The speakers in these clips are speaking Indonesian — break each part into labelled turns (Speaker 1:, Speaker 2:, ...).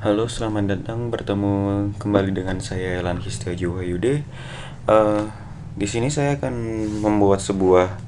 Speaker 1: Halo, selamat datang bertemu kembali dengan saya Elan Histaju Hayude. Di sini saya akan membuat sebuah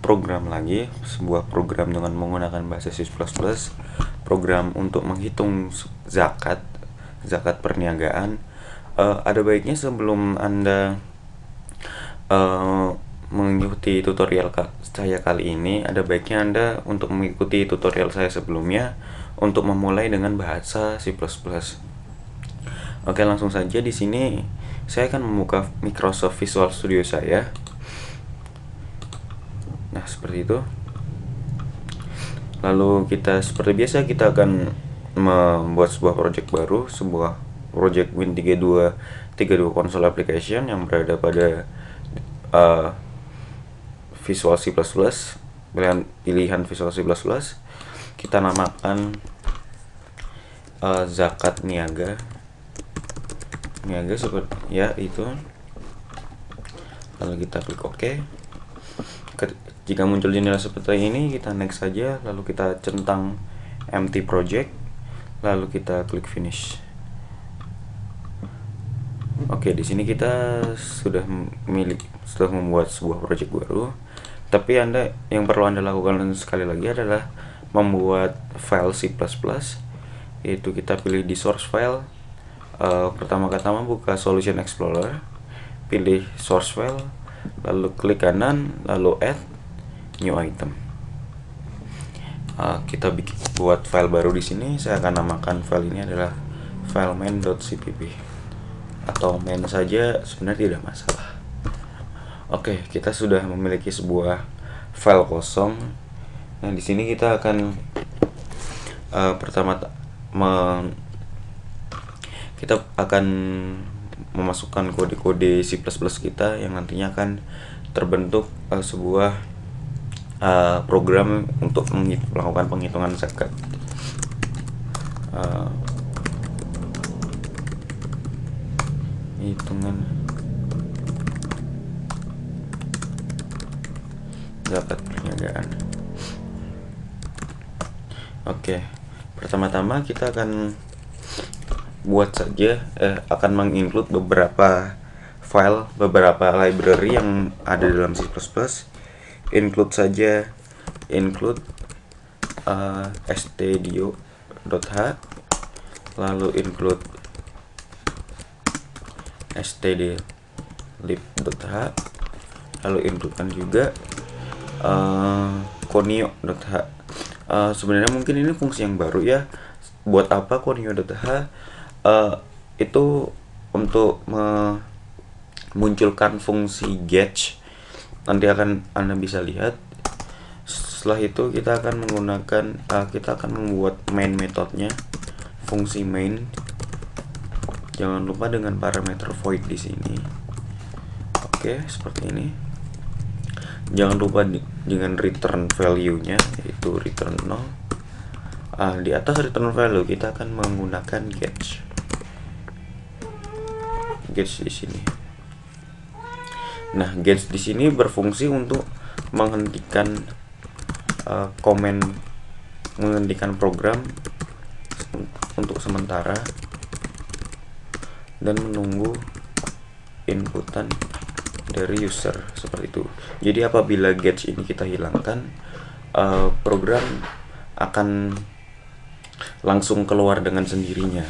Speaker 1: program lagi, sebuah program dengan menggunakan bahasa C++, program untuk menghitung zakat, zakat perniagaan. Ada baiknya sebelum Anda uh, mengikuti tutorial saya kali ini, ada baiknya Anda untuk mengikuti tutorial saya sebelumnya untuk memulai dengan bahasa C++. Oke, langsung saja di sini saya akan membuka Microsoft Visual Studio saya. Nah, seperti itu. Lalu kita seperti biasa kita akan membuat sebuah project baru, sebuah project Win32 console application yang berada pada uh, Visual C++, pilihan Visual C++. Kita namakan zakat niaga seperti ya itu. Lalu kita klik OK. Jika muncul jendela seperti ini, kita next saja, lalu kita centang empty project, lalu kita klik finish. Oke, di sini kita sudah membuat sebuah project baru. Tapi yang perlu Anda lakukan sekali lagi adalah membuat file C++, yaitu kita pilih di source file. Pertama-tama buka Solution Explorer, pilih source file, lalu klik kanan, lalu add new item. Kita buat file baru di sini. Saya akan namakan file ini adalah file main.cpp atau main saja, sebenarnya tidak masalah. Oke, kita sudah memiliki sebuah file kosong. Nah, di sini kita akan kita akan memasukkan kode-kode C++ kita yang nantinya akan terbentuk sebuah program untuk melakukan penghitungan zakat. Hitungan zakat perniagaan. Oke, pertama-tama kita akan akan menginclude beberapa file, beberapa library yang ada dalam C++. Include saja stdio.h, lalu include stdlib.h, lalu includekan juga conio.h. Sebenarnya mungkin ini fungsi yang baru ya. Buat apa conio.h? Itu untuk memunculkan fungsi gauge. Nanti akan Anda bisa lihat. Setelah itu kita akan membuat main metodenya, fungsi main. Jangan lupa dengan parameter void di sini. Oke, seperti ini. Jangan lupa dengan return value-nya, yaitu return 0. Di atas return value kita akan menggunakan gauge di sini. Nah, gauge di sini berfungsi untuk menghentikan menghentikan program untuk sementara dan menunggu inputan dari user, seperti itu. Jadi apabila gauge ini kita hilangkan, program akan langsung keluar dengan sendirinya,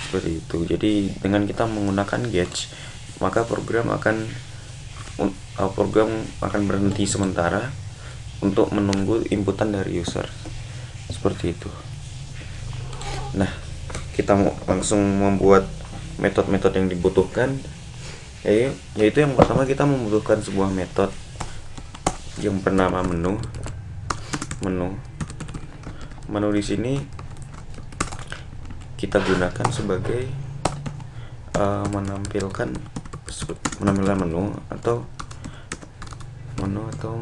Speaker 1: seperti itu. Jadi dengan kita menggunakan gauge, maka program akan berhenti sementara untuk menunggu inputan dari user, seperti itu. Nah, kita langsung membuat metode-metode yang dibutuhkan, yaitu yang pertama kita membutuhkan sebuah metode yang bernama menu. Di sini kita gunakan sebagai menampilkan menu atau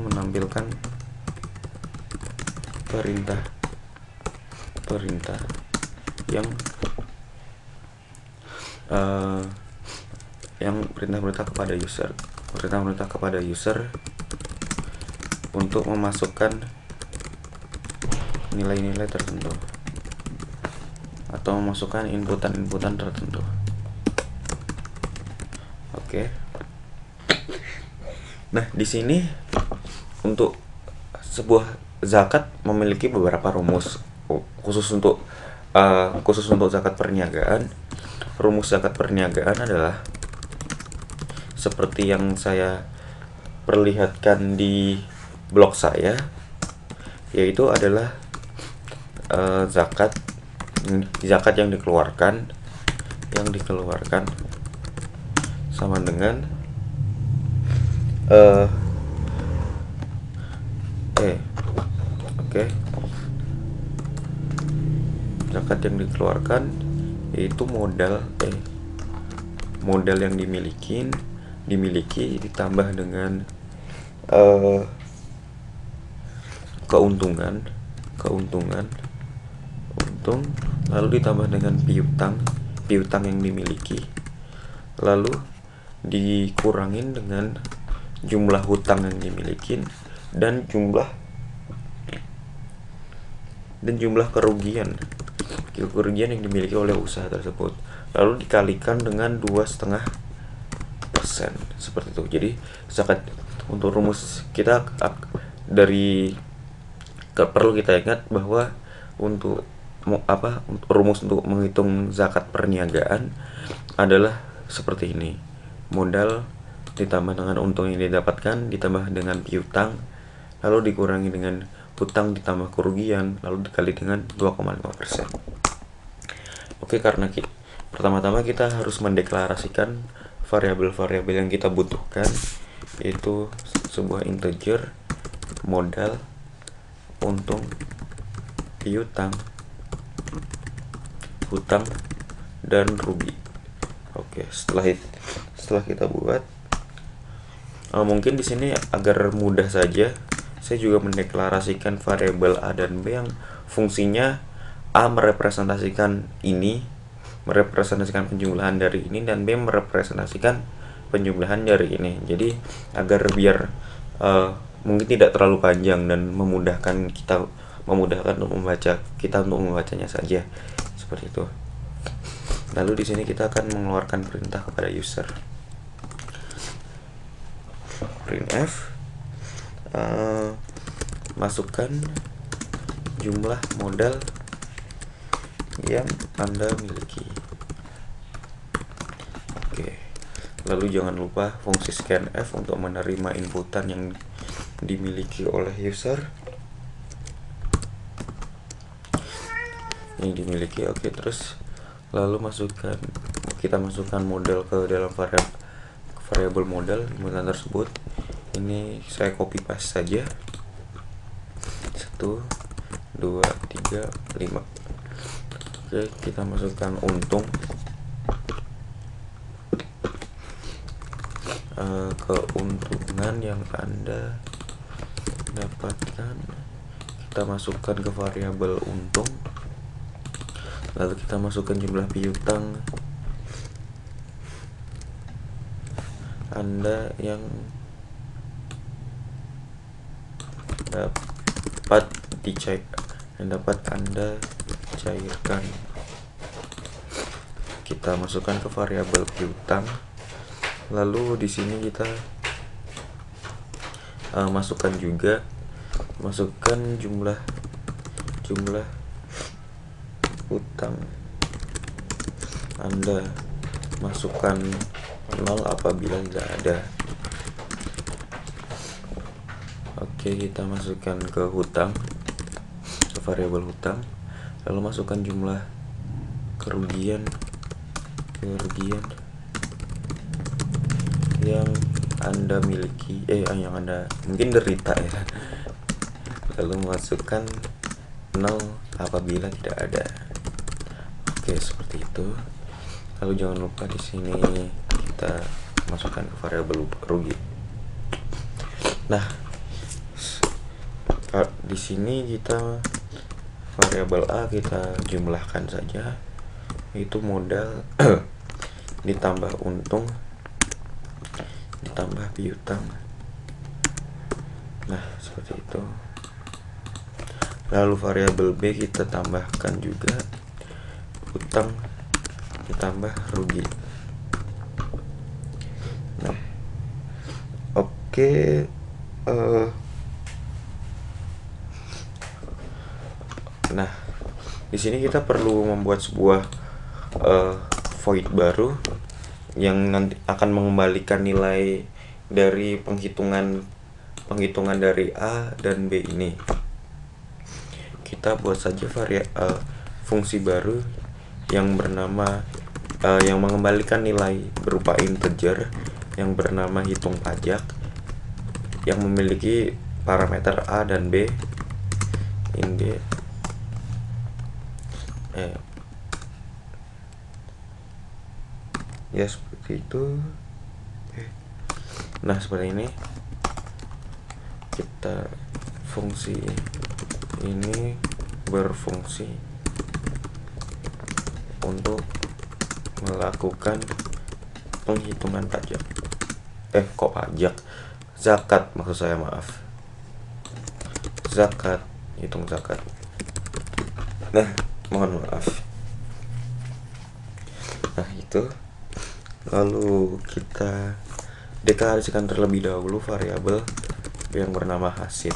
Speaker 1: menampilkan perintah yang perintah-perintah kepada user untuk memasukkan nilai-nilai tertentu. atau memasukkan inputan tertentu. Oke. Nah, di sini untuk sebuah zakat memiliki beberapa rumus khusus untuk zakat perniagaan. Rumus zakat perniagaan adalah seperti yang saya perlihatkan di blog saya, yaitu adalah zakat yang dikeluarkan sama dengan zakat yang dikeluarkan yaitu modal yang dimiliki ditambah dengan keuntung, lalu ditambah dengan piutang yang dimiliki, lalu dikurangin dengan jumlah hutang yang dimiliki dan jumlah kerugian yang dimiliki oleh usaha tersebut, lalu dikalikan dengan 2,5%, seperti itu. Jadi zakat untuk rumus kita perlu kita ingat bahwa untuk rumus untuk menghitung zakat perniagaan adalah seperti ini: modal ditambah dengan untung yang didapatkan ditambah dengan piutang, lalu dikurangi dengan hutang ditambah kerugian, lalu dikali dengan 2,5%. Oke, karena pertama-tama kita harus mendeklarasikan variabel-variabel yang kita butuhkan, yaitu sebuah integer, modal, untung, piutang, hutang, dan rugi. Oke, setelah kita buat, mungkin di sini agar mudah saja, saya juga mendeklarasikan variabel A dan B yang fungsinya A merepresentasikan penjumlahan dari ini, dan B merepresentasikan penjumlahan dari ini. Jadi agar biar mungkin tidak terlalu panjang dan memudahkan untuk membacanya saja, seperti itu. Lalu di sini kita akan mengeluarkan perintah kepada user, printf masukkan jumlah modal yang Anda miliki. Oke. Lalu jangan lupa fungsi scanf untuk menerima inputan yang dimiliki oleh user. Oke, terus lalu kita masukkan modal ke dalam variabel modal inputan tersebut. Ini saya copy paste saja. 1, 2, 3, 5. Oke, kita masukkan untung, keuntungan yang Anda dapatkan kita masukkan ke variabel untung, lalu kita masukkan jumlah piutang Anda yang dapat Anda cairkan. Kita masukkan ke variabel piutang, lalu di sini kita masukkan jumlah hutang Anda, masukkan 0 apabila tidak ada. Oke, kita masukkan ke variabel hutang, lalu masukkan jumlah kerugian yang Anda miliki, yang Anda mungkin derita ya. Lalu masukkan 0 apabila tidak ada. Oke, seperti itu. Lalu jangan lupa di sini kita masukkan ke variabel rugi. Nah, di sini kita variabel A kita jumlahkan saja, itu modal ditambah untung ditambah piutang. Nah, seperti itu. Lalu variabel B kita tambahkan juga hutang ditambah rugi. Nah, oke, nah di sini kita perlu membuat sebuah void baru yang nanti akan mengembalikan nilai dari penghitungan dari A dan B ini. Kita buat saja fungsi baru yang bernama yang mengembalikan nilai berupa integer yang bernama hitung pajak, yang memiliki parameter A dan B. Ini ya seperti itu. Nah, seperti ini. Kita fungsi ini berfungsi untuk melakukan penghitungan pajak. Kok pajak? Zakat maksud saya, maaf. Zakat, hitung zakat. Nah, mohon maaf. Nah, itu. Lalu kita deklarasikan terlebih dahulu variabel yang bernama hasil.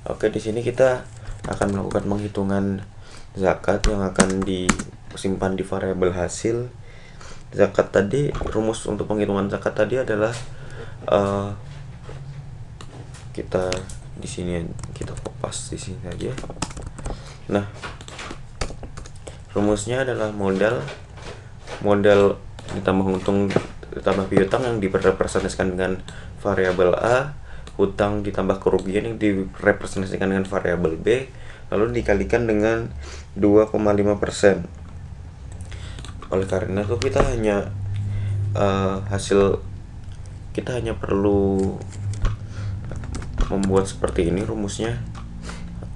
Speaker 1: Oke, di sini kita akan melakukan penghitungan zakat yang akan disimpan di variabel hasil. Zakat tadi, rumus untuk penghitungan zakat tadi adalah kita di sini kita kopas di sini saja. Nah, rumusnya adalah modal ditambah untung ditambah piutang yang direpresentasikan dengan variabel A, hutang ditambah kerugian yang direpresentasikan dengan variabel B, lalu dikalikan dengan 2,5%. Oleh karena itu kita hanya kita hanya perlu membuat seperti ini rumusnya.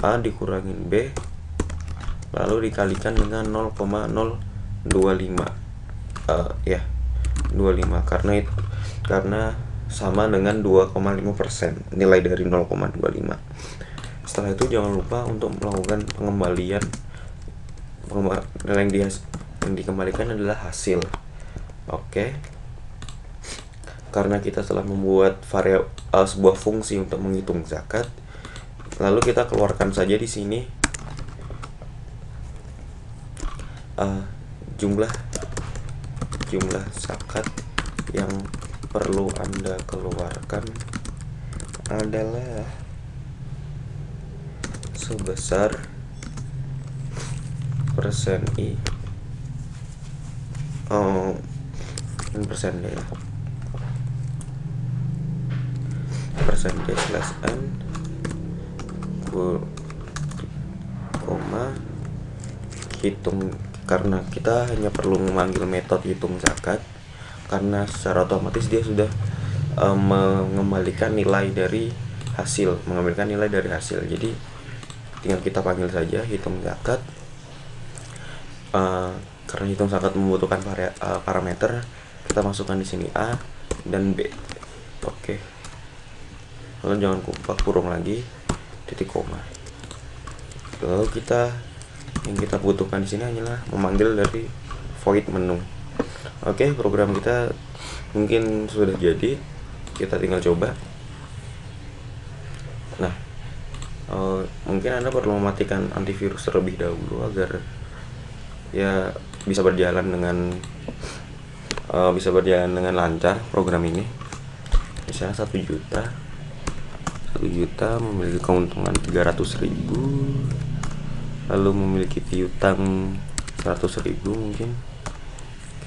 Speaker 1: A dikurangin B lalu dikalikan dengan 0,025 25 karena sama dengan 2,5% nilai dari 0,25. Setelah itu jangan lupa untuk melakukan pengembalian. Nilai yang dikembalikan adalah hasil. Oke. Karena kita telah membuat sebuah fungsi untuk menghitung zakat, lalu kita keluarkan saja di sini jumlah zakat yang perlu Anda keluarkan adalah sebesar persen I persen D, persen D slash N koma hitung. Karena kita hanya perlu memanggil metode hitung zakat, karena secara otomatis dia sudah mengembalikan nilai dari hasil, jadi tinggal kita panggil saja hitung zakat. Karena hitung zakat membutuhkan parameter, kita masukkan di sini A dan B. Oke. Lalu jangan lupa kurung lagi, titik koma. Lalu yang kita butuhkan di sini hanyalah memanggil dari void menu. Oke, program kita mungkin sudah jadi, kita tinggal coba. Nah, mungkin Anda perlu mematikan antivirus terlebih dahulu agar ya bisa berjalan dengan lancar program ini. Misalnya 1 juta memiliki keuntungan 300.000, lalu memiliki piutang 100.000, mungkin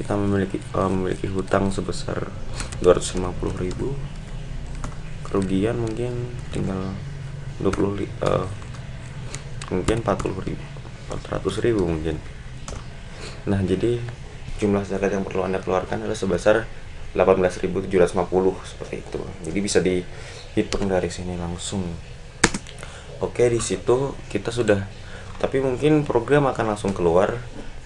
Speaker 1: kita memiliki hutang sebesar 250.000, kerugian mungkin tinggal 400.000 mungkin. Nah, jadi jumlah zakat yang perlu Anda keluarkan adalah sebesar 18.750 seperti itu. Jadi bisa dihitung dari sini langsung. Oke, di situ kita sudah, tapi mungkin program akan langsung keluar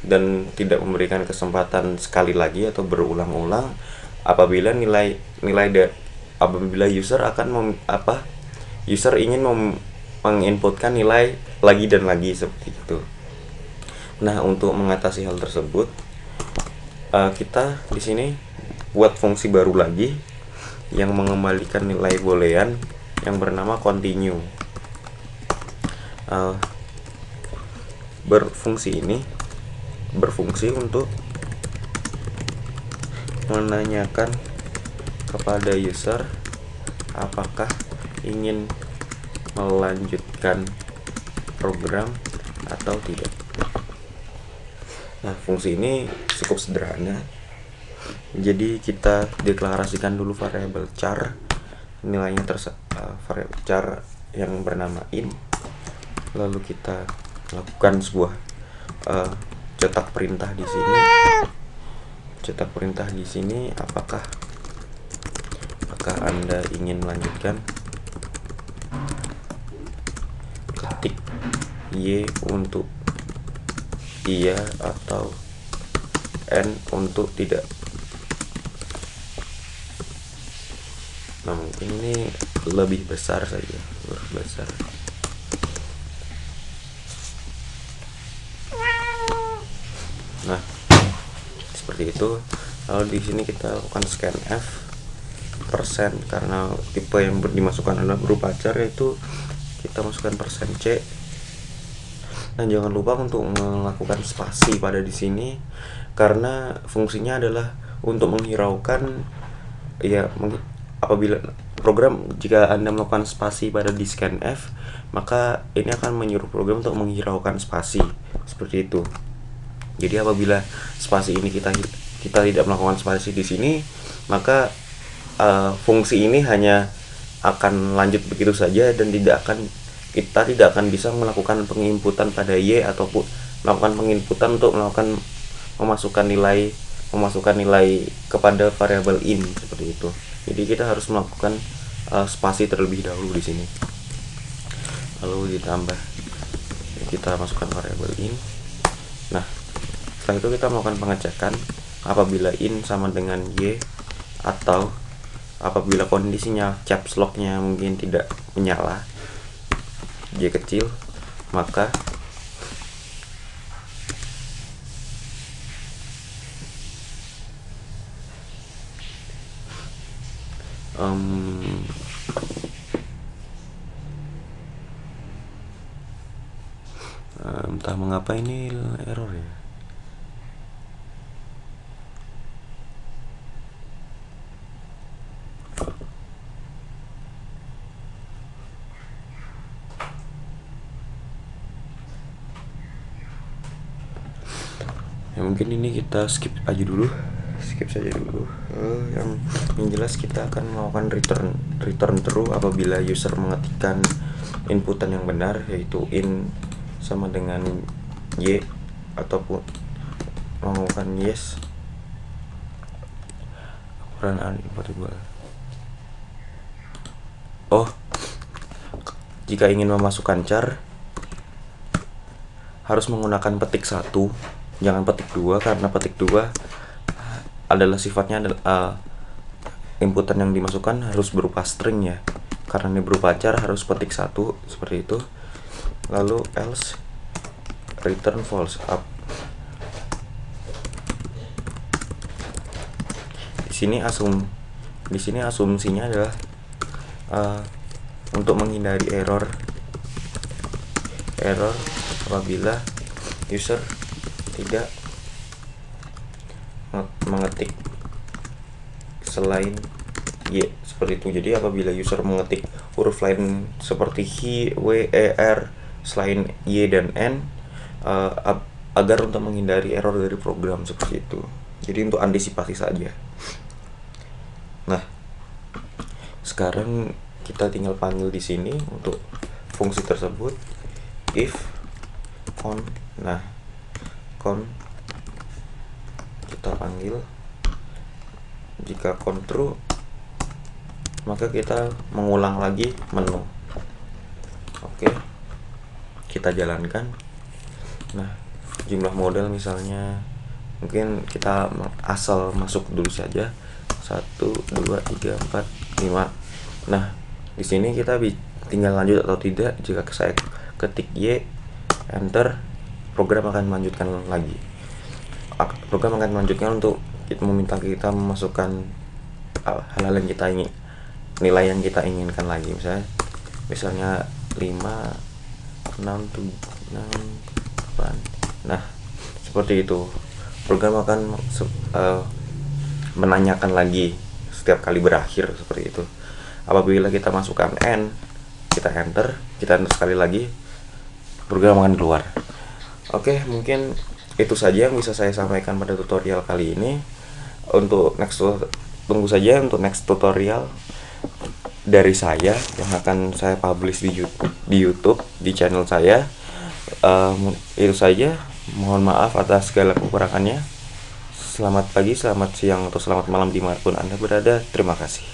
Speaker 1: dan tidak memberikan kesempatan sekali lagi atau berulang-ulang apabila apabila user user ingin menginputkan nilai lagi dan lagi seperti itu. Nah, untuk mengatasi hal tersebut, kita di sini buat fungsi baru lagi yang mengembalikan nilai boolean yang bernama continue. Berfungsi ini berfungsi untuk menanyakan kepada user apakah ingin melanjutkan program atau tidak. Nah, fungsi ini cukup sederhana. Jadi kita deklarasikan dulu variabel char, nilainya variabel char yang bernama in. Lalu kita lakukan sebuah cetak perintah di sini. Cetak perintah di sini apakah Anda ingin melanjutkan. Ketik Y untuk iya atau N untuk tidak. Nah, mungkin ini lebih besar saja, huruf besar. Nah, seperti itu. Lalu di sini kita lakukan scanf persen, karena tipe yang dimasukkan adalah berupa char, yaitu kita masukkan %c. Dan jangan lupa untuk melakukan spasi pada di sini, karena fungsinya adalah untuk menghiraukan ya, apabila program, jika Anda melakukan spasi pada di scanf, maka ini akan menyuruh program untuk menghiraukan spasi seperti itu. Jadi apabila spasi ini kita tidak melakukan spasi di sini, maka fungsi ini hanya akan lanjut begitu saja dan kita tidak akan bisa melakukan penginputan pada Y ataupun melakukan penginputan untuk memasukkan nilai kepada variabel in seperti itu. Jadi kita harus melakukan spasi terlebih dahulu di sini. Lalu kita masukkan variabel in. Nah, setelah itu kita melakukan pengecekan apabila in sama dengan Y, atau apabila kondisinya caps lock-nya mungkin tidak menyala, Y kecil, maka entah mengapa ini error ya. Mungkin ini kita skip saja dulu. Yang jelas kita akan melakukan return true apabila user mengetikkan inputan yang benar, yaitu in sama dengan Y, ataupun melakukan yes. Jika ingin memasukkan char harus menggunakan petik 1, jangan petik 2, karena petik 2 adalah sifatnya inputan yang dimasukkan harus berupa string ya. Karena ini berupa char, harus petik 1 seperti itu. Lalu else return false up. Di sini asumsinya adalah untuk menghindari error apabila user tidak mengetik selain Y seperti itu. Jadi apabila user mengetik huruf lain seperti H, W, E, R selain Y dan N, agar untuk menghindari error dari program seperti itu. Jadi untuk antisipasi saja. Nah, sekarang kita tinggal panggil di sini untuk fungsi tersebut if con. Nah, con kita panggil, jika con true maka kita mengulang lagi menu. Oke, kita jalankan. Nah, jumlah model misalnya mungkin kita asal masuk dulu saja 1, 2, 3, 4, 5. Nah, di sini kita tinggal lanjut atau tidak. Jika saya ketik Y, enter, program akan melanjutkan lagi. Program akan melanjutkan untuk meminta kita memasukkan hal-hal yang kita ingin, nilai yang kita inginkan lagi, misalnya 5, 6, 7, 8. Nah, seperti itu. Program akan menanyakan lagi setiap kali berakhir, seperti itu. Apabila kita masukkan N, kita enter sekali lagi, program akan keluar. Oke, mungkin itu saja yang bisa saya sampaikan pada tutorial kali ini. Tunggu saja untuk next tutorial dari saya yang akan saya publish di YouTube di channel saya. Itu saja. Mohon maaf atas segala kekurangannya. Selamat pagi, selamat siang, atau selamat malam dimanapun Anda berada. Terima kasih.